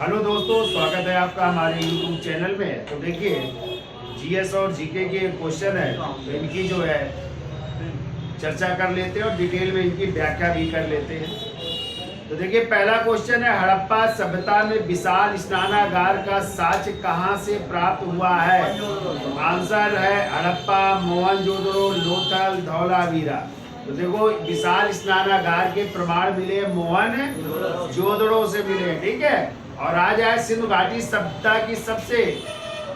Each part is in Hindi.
हेलो दोस्तों, स्वागत है आपका हमारे YouTube चैनल में। तो देखिए, जीएस और जीके के क्वेश्चन है, तो इनकी जो है चर्चा कर लेते हैं और डिटेल में इनकी व्याख्या भी कर लेते हैं। तो देखिए, पहला क्वेश्चन है, हड़प्पा सभ्यता में विशाल स्नानागार का साक्ष्य कहाँ से प्राप्त हुआ है? आंसर है हड़प्पा, मोहनजोदड़ो, लोथल, धौलावीरा। तो देखो, विशाल स्नानागार के प्रमाण मिले मोहनजोदड़ो से मिले, ठीक है। और आज सिंधु घाटी सभ्यता की सबसे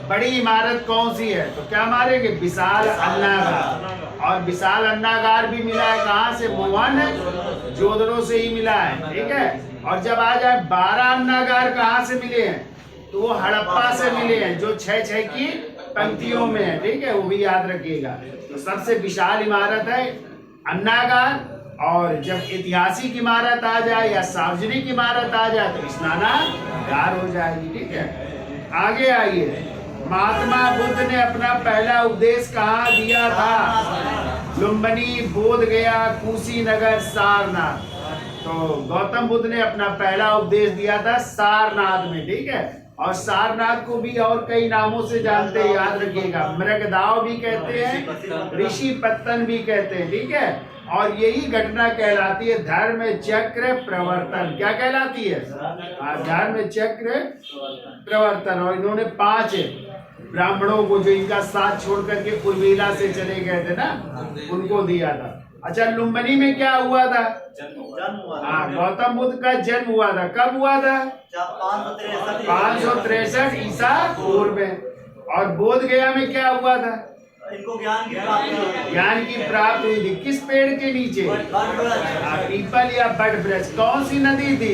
बड़ी इमारत कौन सी है? तो क्या मारेंगे? विशाल अन्नागार। और विशाल अन्नागार भी मिला है कहाँ से? मोहनजोदड़ो से ही मिला है, ठीक है। और जब आ जाए 12 अन्नागार कहाँ से मिले हैं? तो वो हड़प्पा से मिले हैं, जो 6-6 की पंक्तियों में है, ठीक है, वो भी याद रखिएगा। तो सबसे विशाल इमारत है अन्नागार। और जब ऐतिहासिक इमारत आ जाए या सार्वजनिक इमारत आ जाए तो स्नानागार हो जाएगी, ठीक है। आगे आइए, महात्मा बुद्ध ने अपना पहला उपदेश कहाँ दिया था? लुम्बिनी, बोध गया, कुशीनगर, सारनाथ। तो गौतम बुद्ध ने अपना पहला उपदेश दिया था सारनाथ में, ठीक है। और सारनाथ को भी और कई नामों से जानते हैं, याद रखिएगा। मृगदाव भी कहते हैं, ऋषि पत्तन भी कहते हैं, ठीक है। और यही घटना कहलाती है धर्म चक्र प्रवर्तन। क्या कहलाती है? धर्म चक्र प्रवर्तन। और इन्होंने 5 ब्राह्मणों को, जो इनका साथ छोड़ करके उर्मिला से चले गए थे ना, उनको दिया था। अच्छा, लुम्बिनी में क्या हुआ था? गौतम बुद्ध का जन्म हुआ था। कब हुआ था? 563 ईसा पूर्व में। और बोध गया में क्या हुआ था? इनको ज्ञान की प्राप्ति हुई थी। किस पेड़ के नीचे? पीपल या बट वृक्ष। कौन सी नदी थी?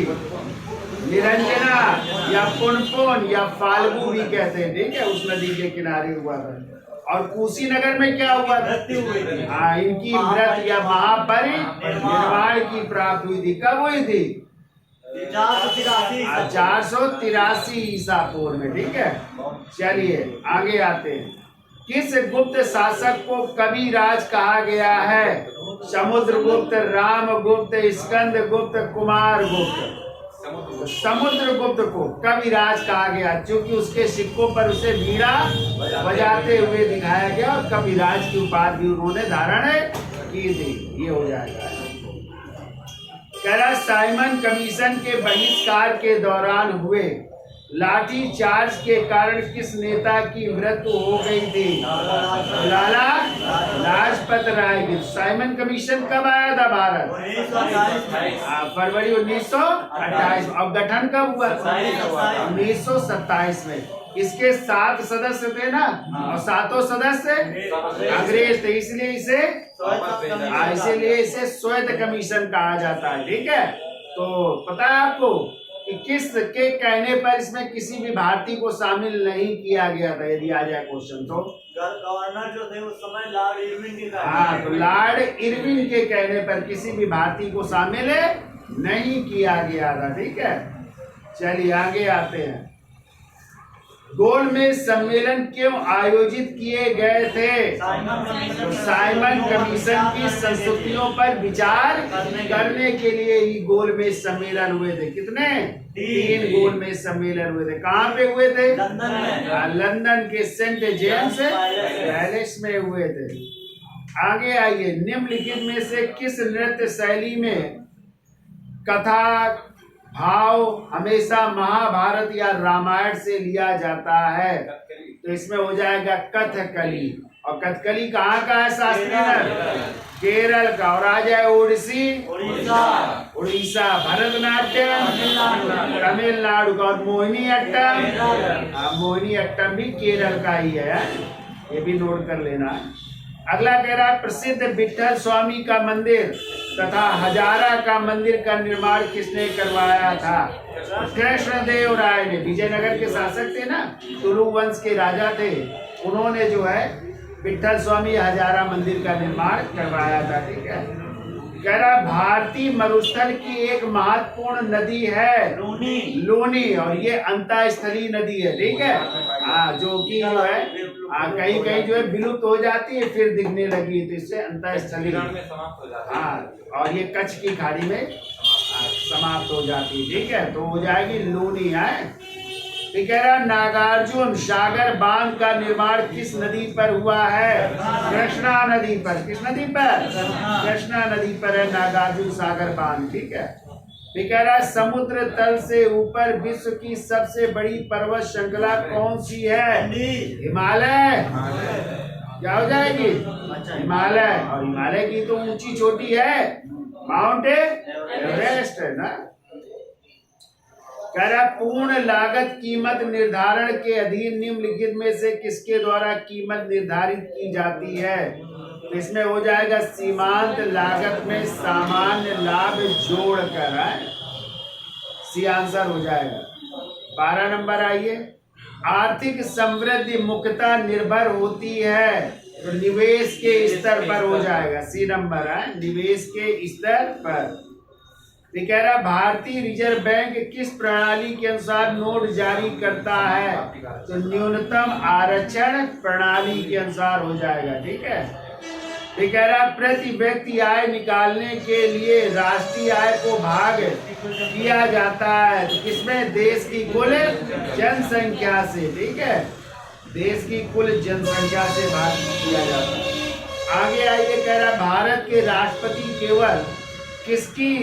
निरंजना या पुनपुन या फाल्गु भी कहते हैं, ठीक है, उस नदी के किनारे हुआ था। और कुशीनगर में क्या हुआ था? इनकी व्रत या महापरिनिर्वाण की प्राप्ति हुई थी। कब हुई थी? 483 ईसा पूर्व में, ठीक है। चलिए आगे आते हैं। किस गुप्त शासक को कविराज कहा गया है? समुद्रगुप्त, रामगुप्त, स्कंदगुप्त, कुमारगुप्त। समुद्रगुप्त को कविराज कहा गया क्योंकि उसके सिक्कों पर उसे वीणा बजाते हुए दिखाया गया और कविराज की उपाधि उन्होंने धारण की थी। ये हो जाएगा। कह रहा, साइमन कमीशन के बहिष्कार के दौरान हुए लाठी चार्ज के कारण किस नेता की मृत्यु हो गई थी? लाला लाजपत राय की। साइमन कमीशन कब आया था भारत? फरवरी 1928। और गठन कब हुआ? 1927 में। इसके 7 सदस्य थे ना, और 7 सदस्य अंग्रेज थे, इसलिए इसे श्वेत कमीशन कहा जाता है, ठीक है। तो पता है आपको कि किस के कहने पर इसमें किसी भी भारतीय को शामिल नहीं किया गया था? यदि आ जाए क्वेश्चन तो गवर्नर जो थे उस समय लॉर्ड इरविन के तो लॉर्ड इरविन के कहने पर किसी भी भारतीय को शामिल नहीं किया गया था, ठीक है। चलिए आगे आते हैं। गोलमेज सम्मेलन क्यों आयोजित किए गए थे? तो साइमन कमीशन की संस्तुतियों पर विचार करने के लिए ही गोलमेज सम्मेलन हुए थे। कितने? 3 गोलमेज सम्मेलन हुए थे। कहाँ पे हुए थे? लंदन के सेंट जेम्स पैलेस में हुए थे। आगे आइए, निम्नलिखित में से किस नृत्य शैली में कथा भाव हमेशा महाभारत या रामायण से लिया जाता है? तो इसमें हो जाएगा कथकली। और कथकली कहाँ का है? शास्त्रीय नृत्य केरल का। और आ जाए उड़ीसा, भरतनाट्यम तमिलनाडु का। और मोहिनी अट्टम भी केरल का ही है, ये भी नोट कर लेना। अगला कह रहा है, प्रसिद्ध विठल स्वामी का मंदिर तथा हजारा का मंदिर का निर्माण किसने करवाया था? कृष्णदेव राय ने। विजयनगर के शासक थे ना, तुलु वंश के राजा थे, उन्होंने जो है विठल स्वामी हजारा मंदिर का निर्माण करवाया था, ठीक है। कह रहा, भारतीय मरुस्थल की एक महत्वपूर्ण नदी है लूनी, और ये अंतःस्थलीय नदी है, ठीक है। जो कि जो है कहीं कहीं जो है विलुप्त हो जाती है, फिर दिखने लगी, तो इससे अंतःस्थलीय। और ये कच्छ की खाड़ी में समाप्त हो जाती है, ठीक है। तो हो जाएगी लूनी है। तो कह रहा नागार्जुन सागर बांध का निर्माण किस नदी पर हुआ है? कृष्णा नदी पर। किस नदी पर? कृष्णा नदी पर है नागार्जुन सागर बांध, ठीक है। तो कह रहा समुद्र तल से ऊपर विश्व की सबसे बड़ी पर्वत श्रृंखला कौन सी है? हिमालय। क्या हो जाएगी? हिमालय। और हिमालय की तो ऊंची चोटी है माउंट एवरेस्ट है ना। कह रहा पूर्ण लागत कीमत निर्धारण के अधीन निम्नलिखित में से किसके द्वारा कीमत निर्धारित की जाती है? तो इसमें हो जाएगा सीमांत लागत में सामान्य लाभ जोड़कर है। सी आंसर हो जाएगा। 12 नंबर आइए। आर्थिक समृद्धि मुख्यतः निर्भर होती है, तो निवेश के स्तर पर हो जाएगा। सी नंबर है, निवेश के स्तर पर। ये कह रहा भारतीय रिजर्व बैंक किस प्रणाली के अनुसार नोट जारी करता है? तो न्यूनतम आरक्षण प्रणाली के अनुसार हो जाएगा, ठीक है। ये कह रहा प्रति व्यक्ति आय निकालने के लिए राष्ट्रीय आय को भाग किया जाता है, तो किसमें? देश की कुल जनसंख्या से, ठीक है। देश की कुल जनसंख्या से भाग किया जाता है। आगे आइए। कह रहा भारत के राष्ट्रपति केवल किसकी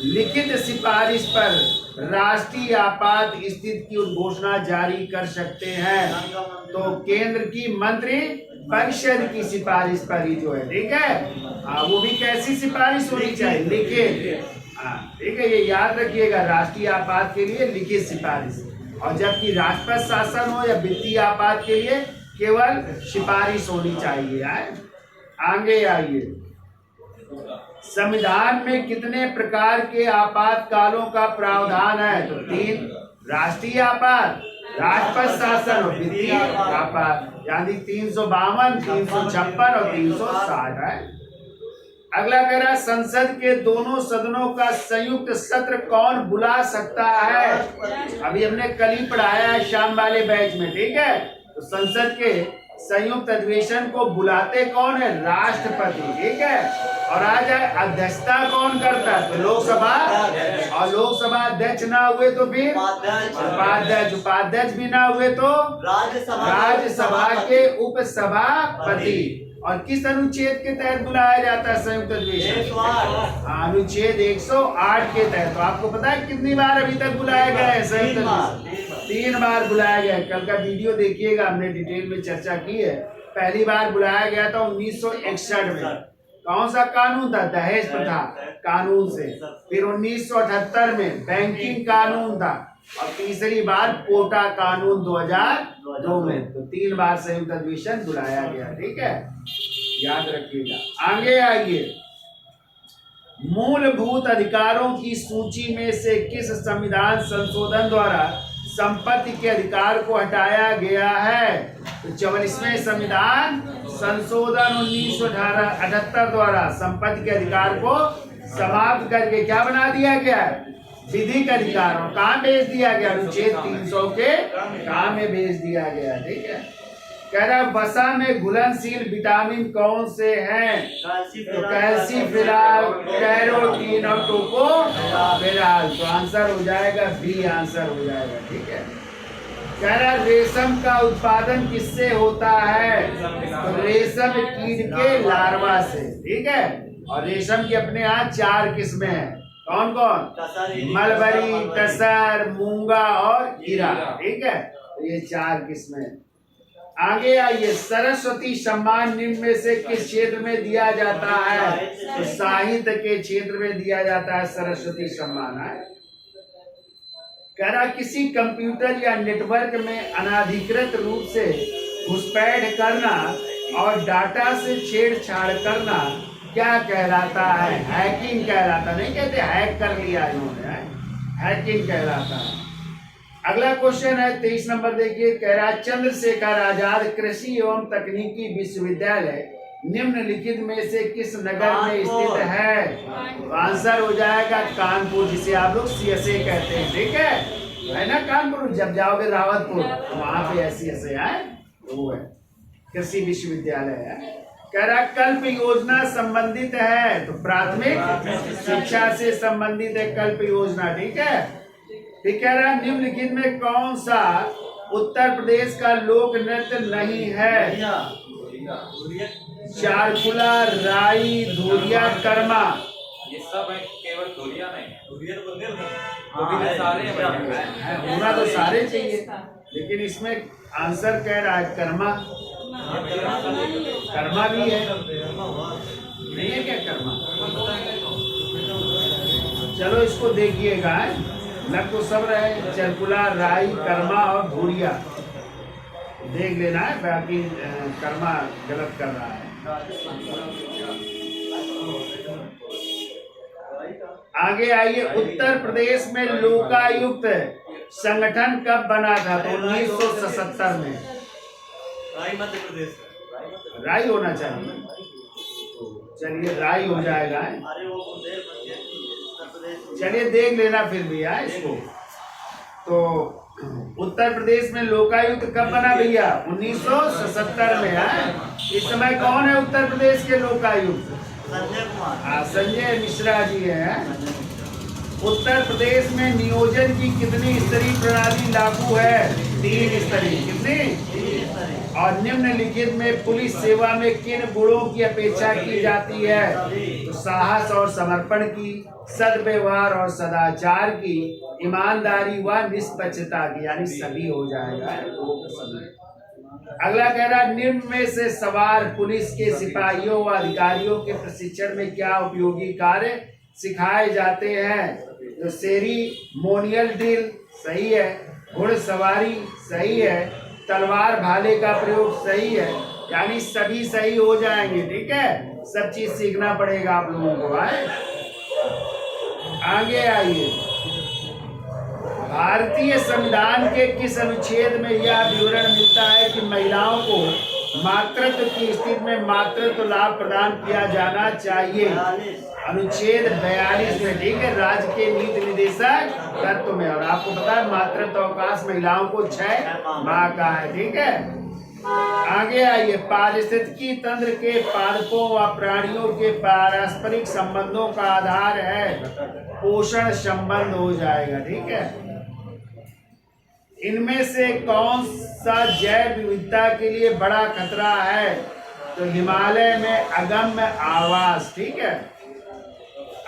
लिखित सिफारिश पर राष्ट्रीय आपात स्थिति की घोषणा जारी कर सकते हैं? तो केंद्र की मंत्री परिषद की सिफारिश पर ही जो है, ठीक है। वो भी कैसी सिफारिश होनी चाहिए? लिखित। हाँ, ठीक है, ये याद रखिएगा, राष्ट्रीय आपात के लिए लिखित सिफारिश। और जबकि राष्ट्रपति शासन हो या वित्तीय आपात के लिए केवल सिफारिश होनी चाहिए। आगे आइए। संविधान में कितने प्रकार के आपातकालों का प्रावधान है? तो 3। राष्ट्रीय आपात, राष्ट्रपति शासन और वित्तीय आपात, यानी 352, 356 और 360 है। अगला कह रहा संसद के दोनों सदनों का संयुक्त सत्र कौन बुला सकता है? अभी हमने कल ही पढ़ाया है शाम वाले बैच में, ठीक है। तो संसद के संयुक्त अधिवेशन को बुलाते कौन है? राष्ट्रपति, ठीक है। और आ जाए अध्यक्षता कौन करता है? तो लोकसभा, और लोकसभा अध्यक्ष ना हुए तो फिर उपाध्यक्ष, उपाध्यक्ष भी ना हुए तो राज्यसभा के उपसभापति। और किस अनुच्छेद के तहत बुलाया जाता है संयुक्त अधिवेशन? अनुच्छेद 108 के तहत। तो आपको पता है कितनी बार अभी तक बुलाया गया है संयुक्त अधिवेशन? 3 बार बुलाया गया है। कल का वीडियो देखिएगा, हमने डिटेल में चर्चा की है। पहली बार बुलाया गया था 1961 में। कौन सा कानून था? दहेज प्रथा कानून से। फिर 1978 में बैंकिंग कानून था, और तीसरी बार पोटा कानून 2002 में। तो 3 बार संयुक्त अधिवेशन बुलाया गया, ठीक है, याद रखिएगा। आगे आइए। मूलभूत अधिकारों की सूची में से किस संविधान संशोधन द्वारा संपत्ति के अधिकार को हटाया गया है? तो 44वें संविधान संशोधन 1978 द्वारा संपत्ति के अधिकार को समाप्त करके क्या बना दिया गया है? विधिक अधिकार। और कहाँ भेज दिया गया? अनुच्छेद 300 के काम में भेज दिया गया, ठीक है। कह रहा वसा में घुलनशील विटामिन कौन से हैं? तो कैल्सीफिलाल, कैरोटीन और टोकोफेराल। तो आंसर हो जाएगा बी, आंसर हो जाएगा, ठीक है। कह रहा रेशम का उत्पादन किससे होता है? तो रेशम कीट के लार्वा से, ठीक है। और रेशम की अपने यहाँ 4 किस्में हैं। कौन कौन? मलबरी, टसर, मूंगा और हीरा, ठीक है। तो ये 4 किस्में। आगे आइए। सरस्वती सम्मान निम्न में से किस क्षेत्र में दिया जाता है? तो साहित्य के क्षेत्र में दिया जाता है सरस्वती सम्मान है। कह रहा किसी कंप्यूटर या नेटवर्क में अनाधिकृत रूप से घुसपैठ करना और डाटा से छेड़छाड़ करना क्या कहलाता है? हैकिंग कहलाता। नहीं कहते हैक कर लिया इन्होंने, हैकिंग कहलाता है। अगला क्वेश्चन है 23 नंबर, देखिए। कह रहा चंद्रशेखर आजाद कृषि एवं तकनीकी विश्वविद्यालय निम्नलिखित में से किस नगर में स्थित है? तो आंसर हो जाएगा कानपुर, जिसे आप लोग CSA कहते हैं, ठीक है ना। कानपुर जब जाओगे रावतपुर, वहां पे SCSA है, वो है कृषि विश्वविद्यालय है। कह रहा कल्प योजना संबंधित है, तो प्राथमिक शिक्षा से संबंधित है कल्प योजना, ठीक है। ठीक कह रहा निम्नलिखित में कौन सा उत्तर प्रदेश का लोक नृत्य नहीं है? चारकुला, राई, धुरिया, कर्मा। ये सब है, केवल धुरिया नहीं होना तो सारे चाहिए, लेकिन इसमें आंसर कह रहा है कर्मा। कर्मा भी है, नहीं है क्या कर्मा? चलो इसको देखिएगा, लग तो सब रहे, चरकुला, राई, कर्मा और धुरिया देख लेना है, बाकी कर्मा गलत कर रहा है। आगे आइए, उत्तर प्रदेश में लोकायुक्त संगठन कब बना था? तो 1977 में। मध्य प्रदेश राई होना चाहिए, चलिए राई हो जाएगा। चलिए देख लेना फिर भी है इसको। तो उत्तर प्रदेश में लोकायुक्त कब बना भैया? 1977 में है। इस समय कौन है उत्तर प्रदेश के लोकायुक्त? संजय कुमार। संजय मिश्रा जी हैं। उत्तर प्रदेश में नियोजन की कितनी स्तरीय प्रणाली लागू है? 3 स्तरीय। कितनी? और निम्नलिखित में पुलिस सेवा में किन गुणों की अपेक्षा की जाती है? तो साहस और समर्पण की, सद्व्यवहार और सदाचार की, ईमानदारी व निष्पक्षता की, यानी सभी हो जाएगा। अगला कह रहा निम्न में से सवार पुलिस के सिपाहियों व अधिकारियों के प्रशिक्षण में क्या उपयोगी कार्य सिखाए जाते हैं? तो सेरिमोनियल ड्रिल सही है, घुड़सवारी सही है, तलवार भाले का प्रयोग सही है, यानी सभी सही हो जाएंगे। ठीक है, सब चीज सीखना पड़ेगा आप लोगों को। आगे आइए, भारतीय संविधान के किस अनुच्छेद में यह विवरण मिलता है कि महिलाओं को मातृत्व की स्थिति में मातृत्व लाभ प्रदान किया जाना चाहिए? अनुच्छेद 42 में। ठीक है, राज्य के नीति निर्देशक तत्व में। और आपको पता है मातृत्व अवकाश महिलाओं को 6 माह का है। ठीक है, आगे आइए, पारिस्थितिकी तंत्र के पादपों व प्राणियों के पारस्परिक संबंधों का आधार है पोषण संबंध हो जाएगा। ठीक है, इनमें से कौन सा जैव विविधता के लिए बड़ा खतरा है? तो हिमालय में अगम्य आवास। ठीक है,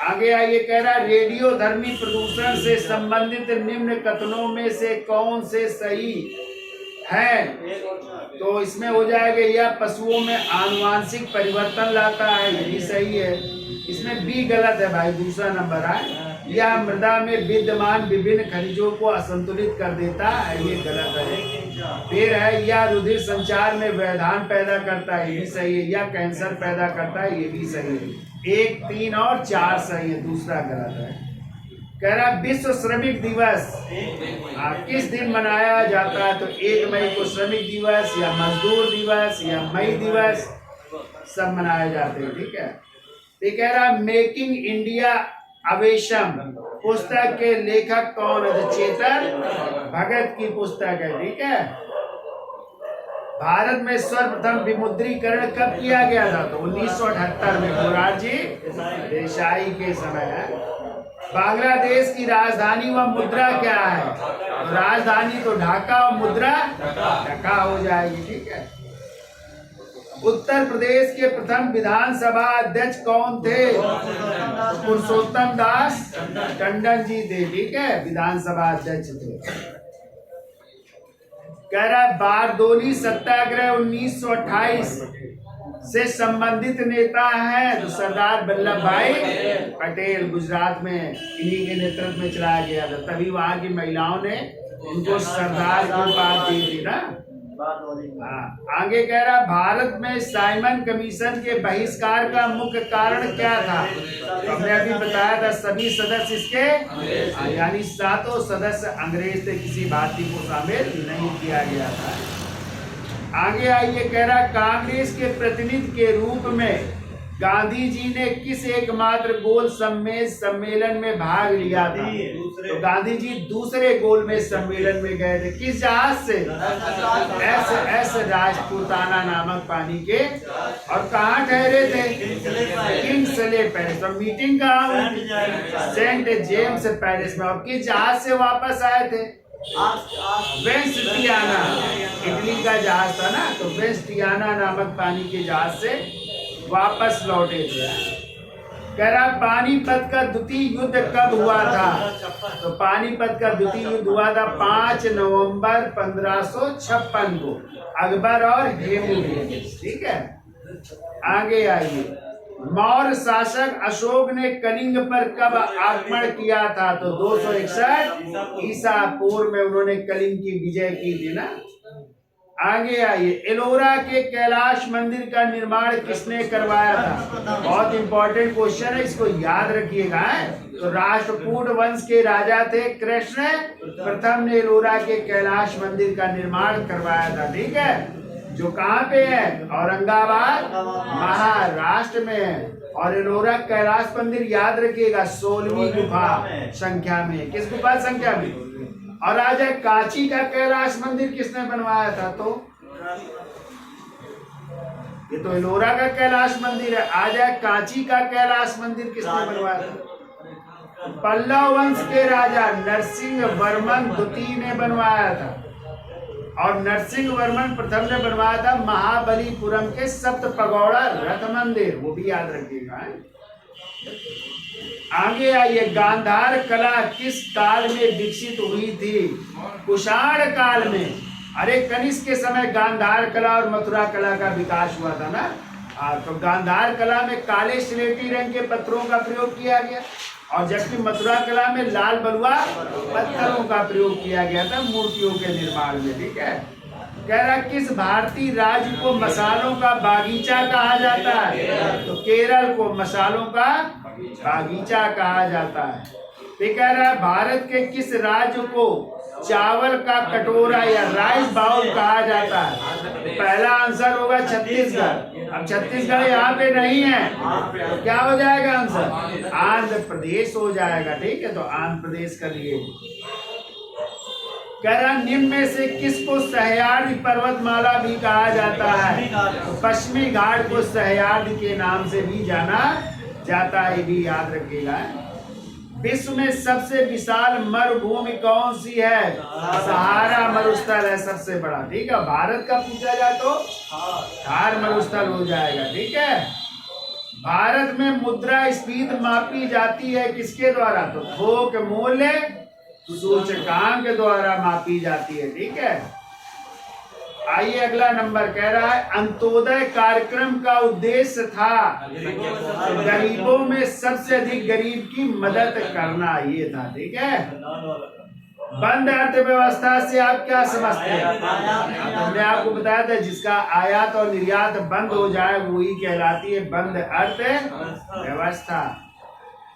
आगे आइए, कह रहा रेडियोधर्मी प्रदूषण से संबंधित निम्न कथनों में से कौन से सही है? तो इसमें हो जाएगा यह पशुओं में आनुवांशिक परिवर्तन लाता है, यही सही है। इसमें बी गलत है भाई, दूसरा नंबर है। यह मृदा में विद्यमान विभिन्न खनिजों को असंतुलित कर देता है, ये गलत है। फिर है यह रुधिर संचार में व्यवधान पैदा करता है, ये भी सही है। यह कैंसर पैदा करता है, ये भी सही है। 1, 3 और 4 सही है, दूसरा गलत है। कह रहा विश्व श्रमिक दिवस किस दिन मनाया जाता है? तो 1 मई को श्रमिक दिवस या मजदूर दिवस या मई दिवस सब मनाए जाते हैं। ठीक है, ये कह रहा मेकिंग इंडिया अवेशम पुस्तक के लेखक कौन है? तो चेतन भगत की पुस्तक है। ठीक है, भारत में सर्वप्रथम विमुद्रीकरण कब किया गया था? तो 1978 में, मोरारजी देसाई के समय है। बांग्लादेश की राजधानी व मुद्रा क्या है? तो राजधानी तो ढाका और मुद्रा ढाका हो जाएगी। ठीक है, उत्तर प्रदेश के प्रथम विधानसभा अध्यक्ष कौन थे? पुरुषोत्तम दास टंडन जी थे। ठीक है, विधानसभा अध्यक्ष थे। कह रहा बारदोली सत्याग्रह 1928 से संबंधित नेता है? तो सरदार वल्लभ भाई पटेल, गुजरात में इन्हीं के नेतृत्व में चलाया गया था, तभी वहां की महिलाओं ने उनको सरदार की बात दी थी ना। आगे कह रहा भारत में साइमन कमीशन के बहिष्कार का मुख्य कारण क्या था? तो हमने अभी बताया था सभी सदस्य इसके यानी 7 सदस्य अंग्रेज थे, किसी भारतीय को शामिल नहीं किया गया था। आगे आइए, कह रहा कांग्रेस के प्रतिनिधि के रूप में गांधी जी ने किस एकमात्र गोल सम्मेलन में भाग लिया था? तो गांधी जी दूसरे गोलमेज सम्मेलन में गए थे। किस जहाज से? एस राजपूताना नामक पानी के। और कहाँ ठहरे थे? Kingsley palace. तो मीटिंग कहाँ हुई? सेंट जेम्स पैलेस में। और किस जहाज से वापस आए थे? वेस्टियाना, इटली का जहाज था ना, तो वेस्टियाना नामक पानी के जहाज से वापस लौटे थे। कह रहा पानीपत का द्वितीय युद्ध कब हुआ था? तो पानीपत का द्वितीय युद्ध हुआ था 5 नवंबर 1556 को, अकबर और हेमू के। ठीक है, आगे आइए। मौर्य शासक अशोक ने कलिंग पर कब आक्रमण किया था? तो 261 ईसा पूर्व में उन्होंने कलिंग की विजय की थी ना। आगे आइए। एलोरा के कैलाश मंदिर का निर्माण किसने करवाया था? बहुत इंपॉर्टेंट क्वेश्चन है, इसको याद रखिएगा। तो राष्ट्रकूट वंश के राजा थे कृष्ण प्रथम ने एलोरा के कैलाश मंदिर का निर्माण करवाया था। ठीक है, जो कहाँ पे है? औरंगाबाद महाराष्ट्र में है। और एलोरा कैलाश मंदिर याद रखिएगा 16वीं गुफा संख्या में। किस गुफा संख्या में? और राजा कांची का कैलाश मंदिर किसने बनवाया था? तो ये तो एलोरा का कैलाश मंदिर है। आ जाए कांची का कैलाश मंदिर किसने बनवाया था? पल्लव वंश के राजा नरसिंह वर्मन द्वितीय ने बनवाया था। और नरसिंह वर्मन प्रथम ने बनवाया था महाबलीपुरम के सप्त पगौड़ा रथ मंदिर, वो भी याद रखिएगा। आगे आइए। गांधार कला किस काल में विकसित हुई थी? कुषाण काल में। अरे कनिष्क के समय गांधार कला और मथुरा कला का विकास हुआ था ना। तो गांधार कला में काले स्लेटी रंग के पत्थरों का प्रयोग किया गया, और जबकि मथुरा कला में लाल बलुआ पत्थरों का प्रयोग किया गया था मूर्तियों के निर्माण में। ठीक है, कह रहा किस भारतीय राज्य को मसालों का बागीचा कहा जाता है? तो केरल को मसालों का बागीचा कहा जाता है। ये कह रहा है भारत के किस राज्य को चावल का कटोरा या राइस बाउल कहा जाता है? तो पहला आंसर होगा छत्तीसगढ़। अब छत्तीसगढ़ यहाँ पे नहीं है, तो क्या हो जाएगा आंसर? आंध्र प्रदेश हो जाएगा। ठीक है, तो आंध्र प्रदेश कर लिए। कह रहा निम्न में से किसको सह्याद्री पर्वतमाला भी कहा जाता है? तो पश्चिमी घाट को सह्याद्री के नाम से भी जाना जाता है, भी याद रखिएगा। विश्व में सबसे विशाल मरुभूमि कौन सी है? सहारा मरुस्थल है सबसे बड़ा। ठीक है, भारत का पूछा जाए तो थार मरुस्थल हो जाएगा। ठीक है, भारत में मुद्रास्फीति मापी जाती है किसके द्वारा? तो थोक मूल्य सूचकांक द्वारा मापी जाती है। ठीक है, आइए अगला नंबर। कह रहा है अंत्योदय कार्यक्रम का उद्देश्य था गरीबों में सबसे अधिक गरीब की मदद करना, ये था। ठीक है, बंद अर्थव्यवस्था से आप क्या समझते हैं? हमने आपको बताया था जिसका आयात और निर्यात बंद हो जाए वही कहलाती है बंद अर्थव्यवस्था।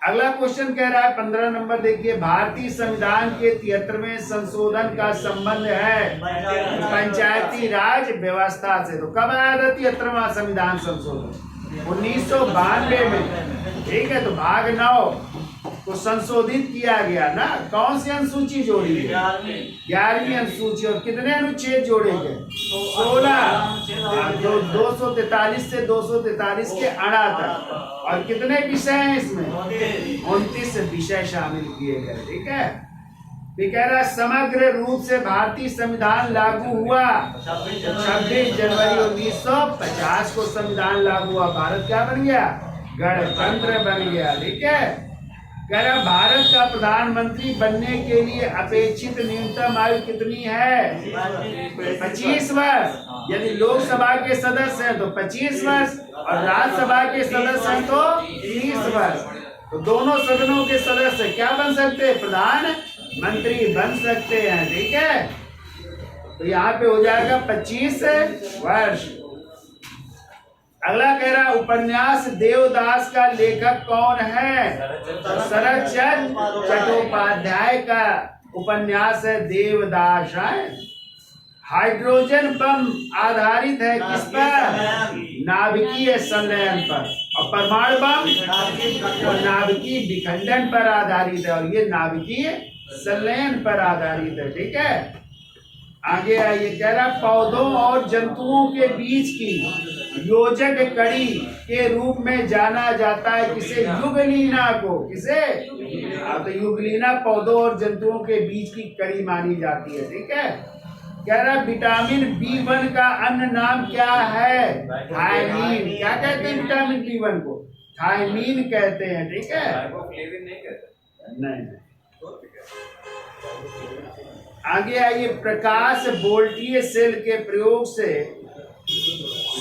अगला क्वेश्चन कह रहा है 15 नंबर देखिए। भारतीय संविधान के 73वें संशोधन का संबंध है पंचायती राज व्यवस्था से। तो कब आया था 73वां संविधान संशोधन? 1992 में। ठीक है, तो भाग 9 को संशोधित किया गया ना। कौन सी अनुसूची जोड़ी गई? 11वीं अनुसूची। और कितने अनुच्छेद जोड़े गए? 16। 243 से 243 के अड़ा तक। और कितने विषय हैं इसमें? 29 विषय शामिल किए गए। ठीक है, कह रहा समग्र रूप से भारतीय संविधान लागू हुआ 26 जनवरी 1950 को संविधान लागू हुआ। भारत क्या बन गया? गणतंत्र बन गया। ठीक है, कह रहा भारत का प्रधानमंत्री बनने के लिए अपेक्षित न्यूनतम आयु कितनी है? 25 वर्ष। यदि लोकसभा के सदस्य हैं तो 25 वर्ष, और राज्यसभा के सदस्य हैं तो 30 वर्ष। तो दोनों सदनों के सदस्य क्या बन सकते हैं? प्रधानमंत्री बन सकते हैं। ठीक है, तो यहाँ पे हो जाएगा 25 वर्ष। अगला कह रहा उपन्यास देवदास का लेखक कौन है? शरद चंद्र चट्टोपाध्याय का उपन्यास है देवदास है। हाइड्रोजन बम आधारित है किस पर? नाभिकीय संलयन पर। और परमाणु बम और नाभिकीय विखंडन पर आधारित है, और ये नाभिकीय संलयन पर आधारित है। ठीक है, आगे आइए। कह रहा पौधों और जंतुओं के बीच की योजक कड़ी के रूप में जाना जाता है किसे? युगलीना को। किसे? तो युगलीना पौधों और जंतुओं के बीच की कड़ी मानी जाती है। ठीक है, कह रहा विटामिन B1 का अन्य नाम क्या है? थायमीन। क्या कहते हैं विटामिन B1 को? थायमीन कहते हैं। ठीक है, राइबोफ्लेविन नहीं कहते? नहीं। आगे आइए। प्रकाश वोल्टीय सेल के प्रयोग से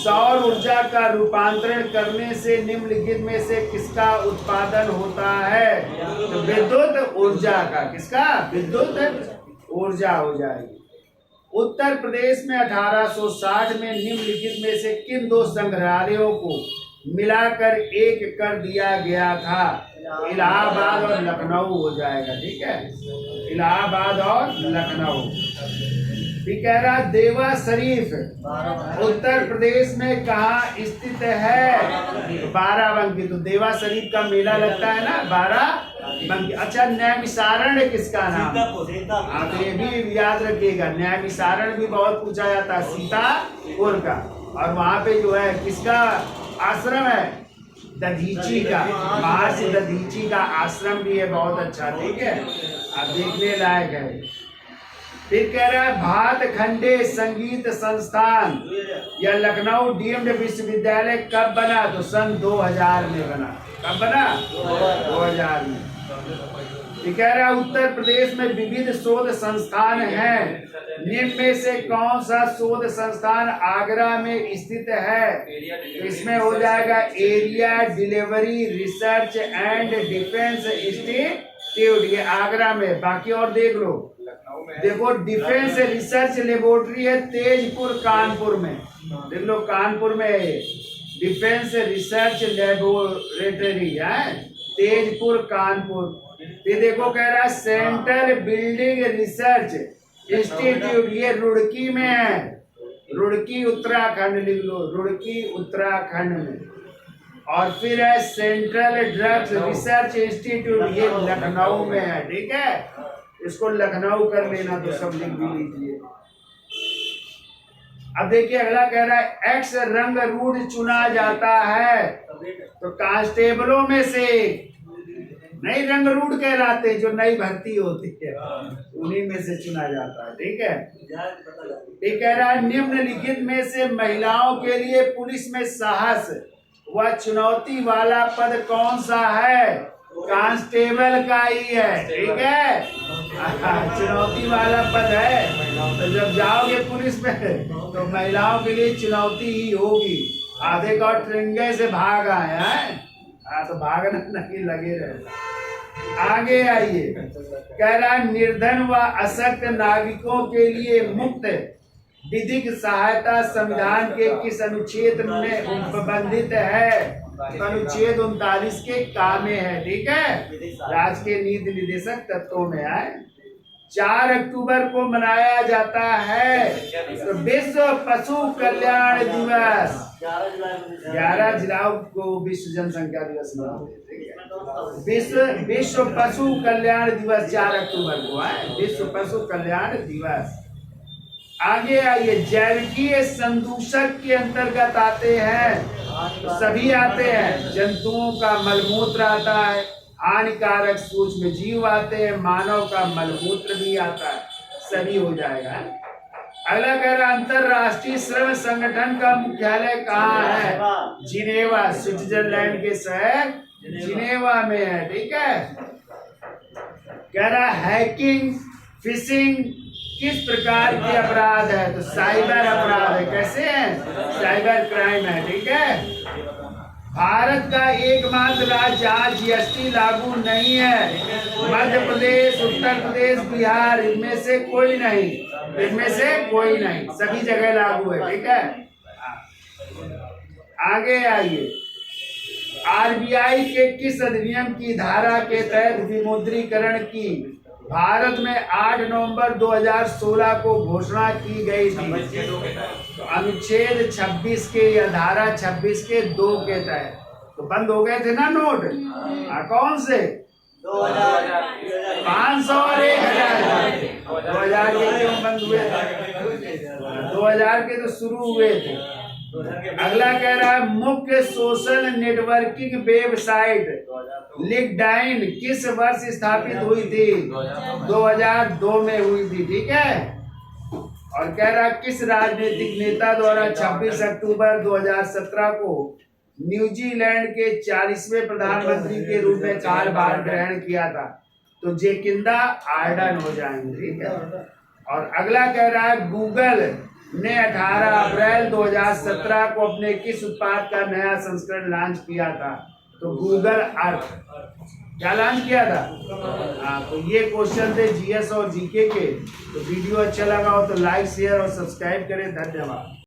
सौर ऊर्जा का रूपांतरण करने से निम्नलिखित में से किसका उत्पादन होता है? तो विद्युत ऊर्जा का। किसका? विद्युत ऊर्जा हो जाएगी। उत्तर प्रदेश में 1860 में निम्नलिखित में से किन दो संग्रहालयों को मिलाकर एक कर दिया गया था? इलाहाबाद और लखनऊ हो जाएगा। ठीक है, इलाहाबाद और लखनऊ। ठीक कह रहा देवा शरीफ उत्तर प्रदेश में कहाँ स्थित है? बाराबंकी। तो देवा शरीफ का मेला लगता है ना, बाराबंकी। अच्छा, नैमिषारण्य किसका नाम? हाँ, तो ये भी याद रखिएगा, नैमिषारण्य भी बहुत पूछा जाता है, सीतापुर का। और वहाँ पे जो है किसका आश्रम है? दधीची का। महर्षि दधीची का आश्रम भी है, बहुत अच्छा। ठीक है, आप देखने लायक है। फिर कह रहा है भातखंडे संगीत संस्थान या लखनऊ डीम्ड विश्वविद्यालय कब बना? तो सन 2000 में बना। कब बना? 2000 में। ये कह रहा है उत्तर प्रदेश में विविध शोध संस्थान हैं, निम्न में से कौन सा शोध संस्थान आगरा में स्थित है? तो इसमें हो जाएगा area delivery research and defence institute, ये आगरा में। बाकी और देख लो, देखो डिफेंस रिसर्च लेबोरेटरी है तेजपुर कानपुर में। देख लो, कानपुर में है डिफेंस रिसर्च लेबोरेटरी है, तेजपुर कानपुर। ये देखो कह रहा है सेंट्रल बिल्डिंग रिसर्च इंस्टीट्यूट, ये रुड़की में है, रुड़की उत्तराखंड। लिख लो, रुड़की उत्तराखंड में। और फिर है सेंट्रल ड्रग्स रिसर्च इंस्टीट्यूट, ये लखनऊ में है। ठीक है, इसको लखनऊ कर लेना, तो सब लिख भी लीजिए। अब देखिए अगला कह रहा है एक्स रंग रूट चुना जाता है, तो कांस्टेबलों में से नई रंग रूट कहलाते, जो नई भर्ती होती है उन्हीं में से चुना जाता है। ठीक है, ये कह रहा है निम्नलिखित में से महिलाओं के लिए पुलिस में साहस व चुनौती वाला पद कौन सा है? कांस्टेबल का ही है। ठीक है, चुनौती वाला पद है, तो जब जाओगे पुलिस में तो महिलाओं के लिए चुनौती ही होगी। आधे का ट्रेंगे से भाग आए हैं, तो भागना नहीं लगे रहे। आगे आइए, कह रहा निर्धन व अशक्त नागरिकों के लिए मुफ्त विधिक सहायता संविधान के किस अनुच्छेद में उपबंधित है? अनुच्छेद 39 के काम में है। ठीक है, राज्य के नीति निर्देशक तत्वों में है। 4 अक्टूबर को मनाया जाता है तो विश्व पशु कल्याण दिवस। 11 जुलाई को विश्व जनसंख्या दिवस मनाते हैं। विश्व पशु कल्याण दिवस 4 अक्टूबर को है, विश्व पशु कल्याण दिवस। आगे आइए, जैविकीय संदूषक के अंतर्गत आते हैं, सभी आते हैं। जंतुओं का मलमूत्र आता है, हानिकारक सूक्ष्म जीव आते हैं, मानव का मलमूत्र भी आता है, सभी हो जाएगा। अगला कह रहा अंतरराष्ट्रीय श्रम संगठन का मुख्यालय कहाँ है? जिनेवा, स्विट्जरलैंड के शहर जिनेवा में है। ठीक है, कह रहा हैकिंग फिशिंग किस प्रकार के अपराध है? तो साइबर अपराध है। कैसे है? साइबर क्राइम है। ठीक है, भारत का एकमात्र राज्य जहाँ जीएसटी लागू नहीं है मध्य प्रदेश, उत्तर प्रदेश, बिहार, इनमें से कोई नहीं, इनमें से कोई नहीं, सभी जगह लागू है। ठीक है, आगे आइए, आरबीआई के किस अधिनियम की धारा के तहत विमुद्रीकरण की भारत में 8 नवंबर 2016 को घोषणा की गई थी तो अनुच्छेद 26 के या धारा 26 के 2 के तहत तो बंद हो गए थे ना नोट। कौन से 500 और 1000 2000 के क्यों बंद हुए थे? 2000 के तो शुरू हुए थे। अगला कह रहा है मुख्य सोशल नेटवर्किंग वेबसाइट लिंक्डइन किस वर्ष स्थापित हुई थी? 2002 में हुई थी। ठीक है। और कह रहा किस राजनीतिक नेता द्वारा 26 अक्टूबर 2017 को न्यूजीलैंड के 40वें प्रधानमंत्री के रूप में कार्यभार ग्रहण किया था? तो जेकिंदा आर्डन हो जाएंगे। ठीक है। और अगला कह रहा है गूगल ने 18 अप्रैल 2017 को अपने किस उत्पाद का नया संस्करण लॉन्च किया था? तो गूगल अर्थ। क्या लॉन्च किया था? हाँ, तो ये क्वेश्चन थे जीएस और जीके के। तो वीडियो अच्छा लगा हो तो लाइक शेयर और सब्सक्राइब करें। धन्यवाद।